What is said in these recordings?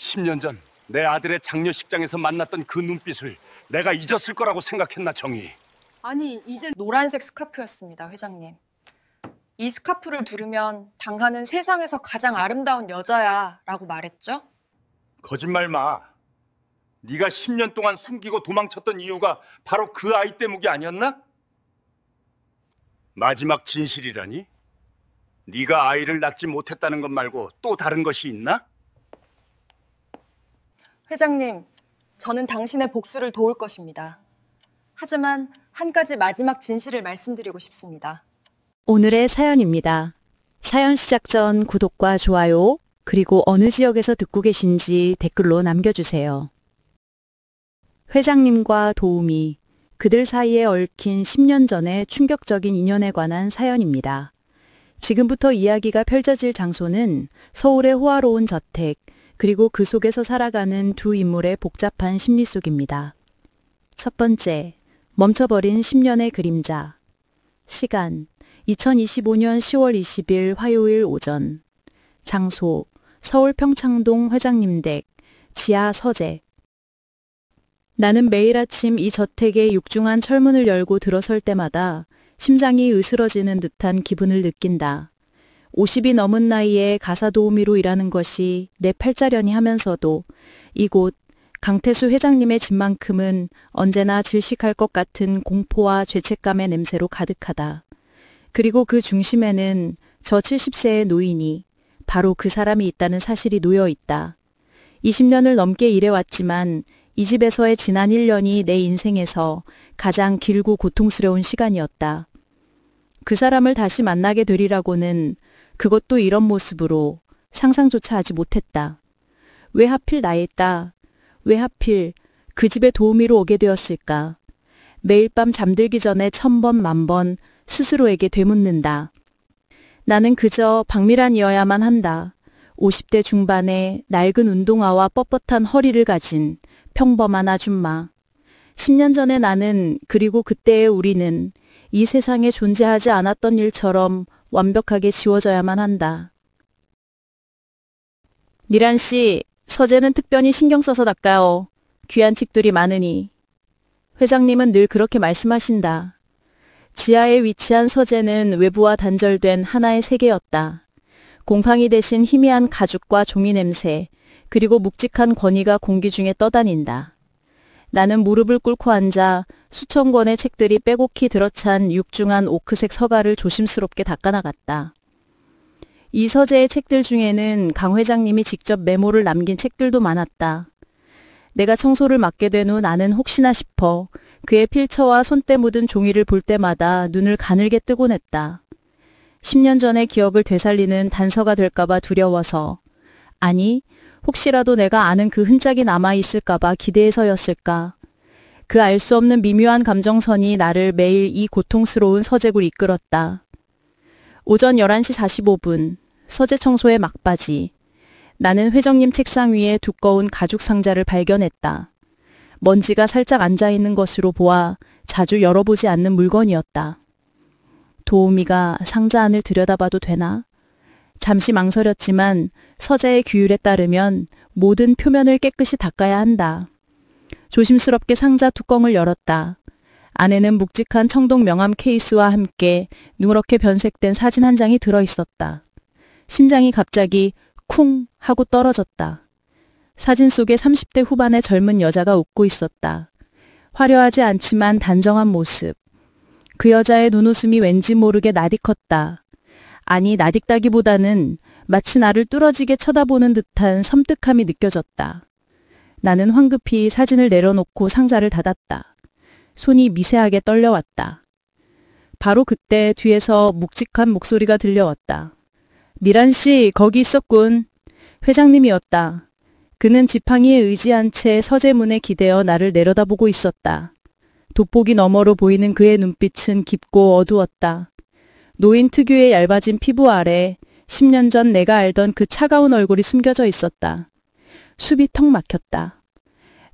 10년 전 내 아들의 장례식장에서 만났던 그 눈빛을 내가 잊었을 거라고 생각했나, 정희? 아니, 이젠 노란색 스카프였습니다, 회장님. 이 스카프를 두르면 당신은 세상에서 가장 아름다운 여자야 라고 말했죠? 거짓말 마. 네가 10년 동안 숨기고 도망쳤던 이유가 바로 그 아이 때문이 아니었나? 마지막 진실이라니? 네가 아이를 낳지 못했다는 것 말고 또 다른 것이 있나? 회장님, 저는 당신의 복수를 도울 것입니다. 하지만 한 가지 마지막 진실을 말씀드리고 싶습니다. 오늘의 사연입니다. 사연 시작 전 구독과 좋아요, 그리고 어느 지역에서 듣고 계신지 댓글로 남겨주세요. 회장님과 도우미, 그들 사이에 얽힌 10년 전의 충격적인 인연에 관한 사연입니다. 지금부터 이야기가 펼쳐질 장소는 서울의 호화로운 저택, 그리고 그 속에서 살아가는 두 인물의 복잡한 심리 속입니다. 첫 번째, 멈춰버린 10년의 그림자. 시간, 2025년 10월 20일 화요일 오전. 장소, 서울 평창동 회장님 댁, 지하 서재. 나는 매일 아침 이 저택의 육중한 철문을 열고 들어설 때마다 심장이 으스러지는 듯한 기분을 느낀다. 50이 넘은 나이에 가사 도우미로 일하는 것이 내 팔자련이 하면서도 이곳 강태수 회장님의 집만큼은 언제나 질식할 것 같은 공포와 죄책감의 냄새로 가득하다. 그리고 그 중심에는 저 70세의 노인이 바로 그 사람이 있다는 사실이 놓여 있다. 20년을 넘게 일해왔지만 이 집에서의 지난 1년이 내 인생에서 가장 길고 고통스러운 시간이었다. 그 사람을 다시 만나게 되리라고는 그것도 이런 모습으로 상상조차 하지 못했다. 왜 하필 나였다. 왜 하필 그 집에 도우미로 오게 되었을까. 매일 밤 잠들기 전에 1000번 만번 스스로에게 되묻는다. 나는 그저 박미란이어야만 한다. 50대 중반의 낡은 운동화와 뻣뻣한 허리를 가진 평범한 아줌마. 10년 전의 나는, 그리고 그때의 우리는 이 세상에 존재하지 않았던 일처럼 완벽하게 지워져야만 한다. 미란 씨, 서재는 특별히 신경 써서 닦아요. 귀한 책들이 많으니. 회장님은 늘 그렇게 말씀하신다. 지하에 위치한 서재는 외부와 단절된 하나의 세계였다. 곰팡이 대신 희미한 가죽과 종이 냄새, 그리고 묵직한 권위가 공기 중에 떠다닌다. 나는 무릎을 꿇고 앉아 수천 권의 책들이 빼곡히 들어찬 육중한 오크색 서가를 조심스럽게 닦아나갔다. 이 서재의 책들 중에는 강 회장님이 직접 메모를 남긴 책들도 많았다. 내가 청소를 맡게 된 후 나는 혹시나 싶어 그의 필처와 손때 묻은 종이를 볼 때마다 눈을 가늘게 뜨곤 했다. 10년 전의 기억을 되살리는 단서가 될까봐 두려워서, 아니, 혹시라도 내가 아는 그 흔적이 남아있을까봐 기대해서였을까. 그 알 수 없는 미묘한 감정선이 나를 매일 이 고통스러운 서재굴 이끌었다. 오전 11시 45분, 서재 청소의 막바지. 나는 회장님 책상 위에 두꺼운 가죽 상자를 발견했다. 먼지가 살짝 앉아있는 것으로 보아 자주 열어보지 않는 물건이었다. 도우미가 상자 안을 들여다봐도 되나? 잠시 망설였지만 서재의 규율에 따르면 모든 표면을 깨끗이 닦아야 한다. 조심스럽게 상자 뚜껑을 열었다. 안에는 묵직한 청동 명함 케이스와 함께 누렇게 변색된 사진 한 장이 들어있었다. 심장이 갑자기 쿵 하고 떨어졌다. 사진 속에 30대 후반의 젊은 여자가 웃고 있었다. 화려하지 않지만 단정한 모습. 그 여자의 눈웃음이 왠지 모르게 나디컸다. 아니, 나딕다기보다는 마치 나를 뚫어지게 쳐다보는 듯한 섬뜩함이 느껴졌다. 나는 황급히 사진을 내려놓고 상자를 닫았다. 손이 미세하게 떨려왔다. 바로 그때 뒤에서 묵직한 목소리가 들려왔다. 미란 씨, 거기 있었군. 회장님이었다. 그는 지팡이에 의지한 채 서재문에 기대어 나를 내려다보고 있었다. 돋보기 너머로 보이는 그의 눈빛은 깊고 어두웠다. 노인 특유의 얇아진 피부 아래 10년 전 내가 알던 그 차가운 얼굴이 숨겨져 있었다. 숲이 턱 막혔다.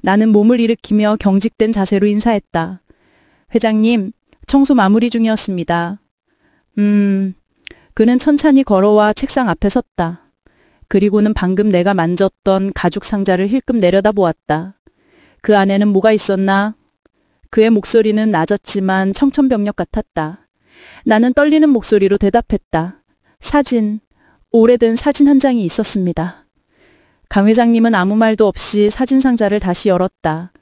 나는 몸을 일으키며 경직된 자세로 인사했다. 회장님, 청소 마무리 중이었습니다. 그는 천천히 걸어와 책상 앞에 섰다. 그리고는 방금 내가 만졌던 가죽 상자를 힐끔 내려다보았다. 그 안에는 뭐가 있었나? 그의 목소리는 낮았지만 청천벽력 같았다. 나는 떨리는 목소리로 대답했다. 사진, 오래된 사진 한 장이 있었습니다. 강 회장님은 아무 말도 없이 사진 상자를 다시 열었다.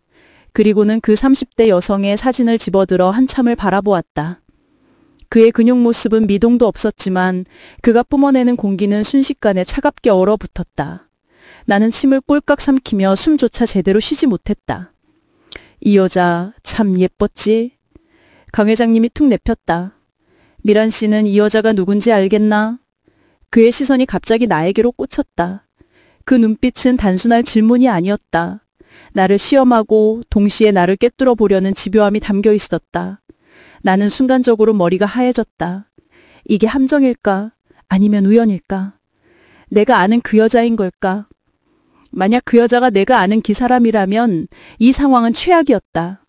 그리고는 그 30대 여성의 사진을 집어들어 한참을 바라보았다. 그의 근육 모습은 미동도 없었지만 그가 뿜어내는 공기는 순식간에 차갑게 얼어붙었다. 나는 침을 꼴깍 삼키며 숨조차 제대로 쉬지 못했다. 이 여자 참 예뻤지? 강 회장님이 툭 내폈다. 미란 씨는 이 여자가 누군지 알겠나? 그의 시선이 갑자기 나에게로 꽂혔다. 그 눈빛은 단순할 질문이 아니었다. 나를 시험하고 동시에 나를 꿰뚫어 보려는 집요함이 담겨 있었다. 나는 순간적으로 머리가 하얘졌다. 이게 함정일까? 아니면 우연일까? 내가 아는 그 여자인 걸까? 만약 그 여자가 내가 아는 그 사람이라면 이 상황은 최악이었다.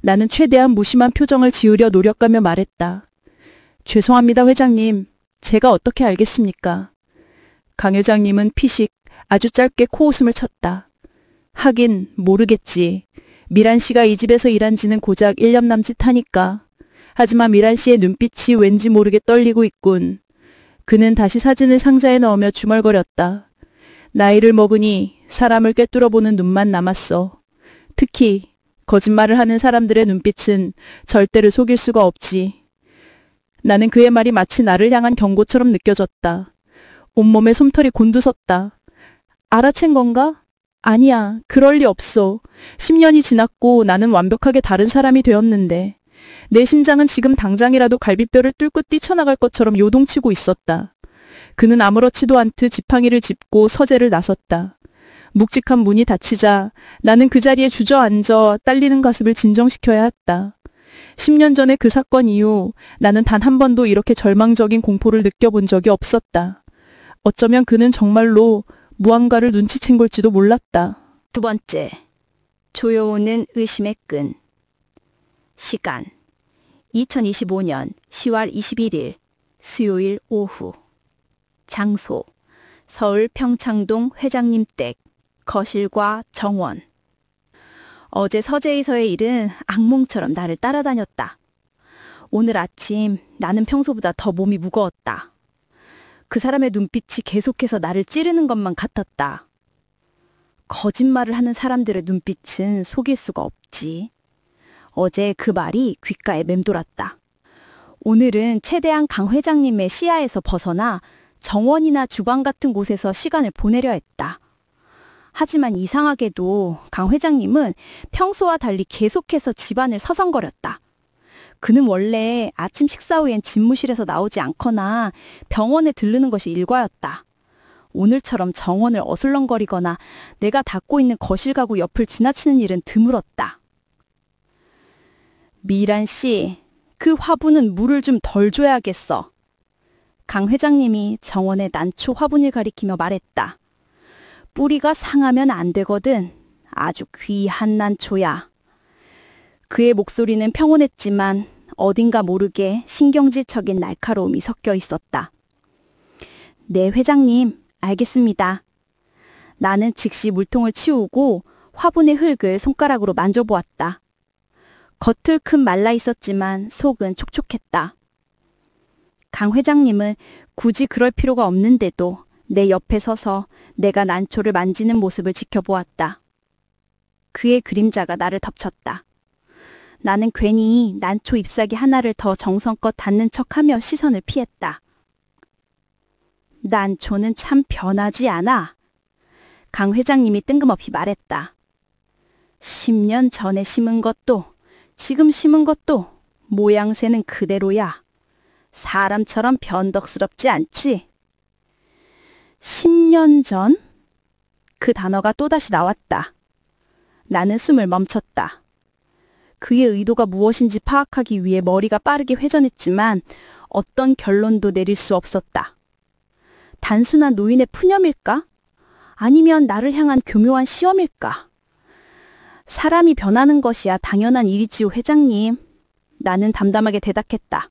나는 최대한 무심한 표정을 지으려 노력하며 말했다. 죄송합니다, 회장님. 제가 어떻게 알겠습니까? 강 회장님은 피식 아주 짧게 코웃음을 쳤다. 하긴 모르겠지. 미란 씨가 이 집에서 일한 지는 고작 1년 남짓하니까. 하지만 미란 씨의 눈빛이 왠지 모르게 떨리고 있군. 그는 다시 사진을 상자에 넣으며 중얼거렸다. 나이를 먹으니 사람을 꿰뚫어 보는 눈만 남았어. 특히 거짓말을 하는 사람들의 눈빛은 절대로 속일 수가 없지. 나는 그의 말이 마치 나를 향한 경고처럼 느껴졌다. 온몸에 솜털이 곤두섰다. 알아챈 건가? 아니야, 그럴 리 없어. 10년이 지났고 나는 완벽하게 다른 사람이 되었는데 내 심장은 지금 당장이라도 갈비뼈를 뚫고 뛰쳐나갈 것처럼 요동치고 있었다. 그는 아무렇지도 않듯 지팡이를 짚고 서재를 나섰다. 묵직한 문이 닫히자 나는 그 자리에 주저앉아 딸리는 가슴을 진정시켜야 했다. 10년 전의 그 사건 이후 나는 단 한 번도 이렇게 절망적인 공포를 느껴본 적이 없었다. 어쩌면 그는 정말로 무언가를 눈치챈 걸지도 몰랐다. 두 번째, 조여오는 의심의 끈. 시간, 2025년 10월 21일 수요일 오후. 장소, 서울 평창동 회장님 댁, 거실과 정원. 어제 서재에서의 일은 악몽처럼 나를 따라다녔다. 오늘 아침 나는 평소보다 더 몸이 무거웠다. 그 사람의 눈빛이 계속해서 나를 찌르는 것만 같았다. 거짓말을 하는 사람들의 눈빛은 속일 수가 없지. 어제 그 말이 귓가에 맴돌았다. 오늘은 최대한 강 회장님의 시야에서 벗어나 정원이나 주방 같은 곳에서 시간을 보내려 했다. 하지만 이상하게도 강 회장님은 평소와 달리 계속해서 집안을 서성거렸다. 그는 원래 아침 식사 후엔 집무실에서 나오지 않거나 병원에 들르는 것이 일과였다. 오늘처럼 정원을 어슬렁거리거나 내가 닫고 있는 거실 가구 옆을 지나치는 일은 드물었다. 미란 씨, 그 화분은 물을 좀 덜 줘야겠어. 강 회장님이 정원의 난초 화분을 가리키며 말했다. 뿌리가 상하면 안 되거든. 아주 귀한 난초야. 그의 목소리는 평온했지만 어딘가 모르게 신경질적인 날카로움이 섞여 있었다. 네, 회장님, 알겠습니다. 나는 즉시 물통을 치우고 화분의 흙을 손가락으로 만져보았다. 겉을 큰 말라 있었지만 속은 촉촉했다. 강 회장님은 굳이 그럴 필요가 없는데도 내 옆에 서서 내가 난초를 만지는 모습을 지켜보았다. 그의 그림자가 나를 덮쳤다. 나는 괜히 난초 잎사귀 하나를 더 정성껏 닿는 척하며 시선을 피했다. 난초는 참 변하지 않아. 강 회장님이 뜬금없이 말했다. 10년 전에 심은 것도 지금 심은 것도 모양새는 그대로야. 사람처럼 변덕스럽지 않지? 10년 전? 그 단어가 또다시 나왔다. 나는 숨을 멈췄다. 그의 의도가 무엇인지 파악하기 위해 머리가 빠르게 회전했지만 어떤 결론도 내릴 수 없었다. 단순한 노인의 푸념일까? 아니면 나를 향한 교묘한 시험일까? 사람이 변하는 것이야 당연한 일이지요, 회장님. 나는 담담하게 대답했다.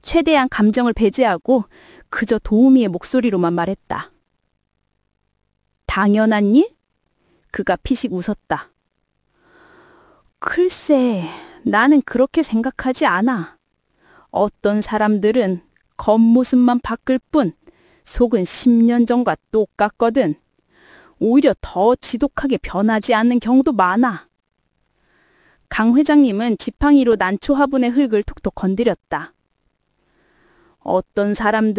최대한 감정을 배제하고 그저 도우미의 목소리로만 말했다. 당연한 일? 그가 피식 웃었다. 글쎄, 나는 그렇게 생각하지 않아. 어떤 사람들은 겉모습만 바뀔 뿐 속은 10년 전과 똑같거든. 오히려 더 지독하게 변하지 않는 경우도 많아. 강 회장님은 지팡이로 난초 화분의 흙을 톡톡 건드렸다. 어떤 사람들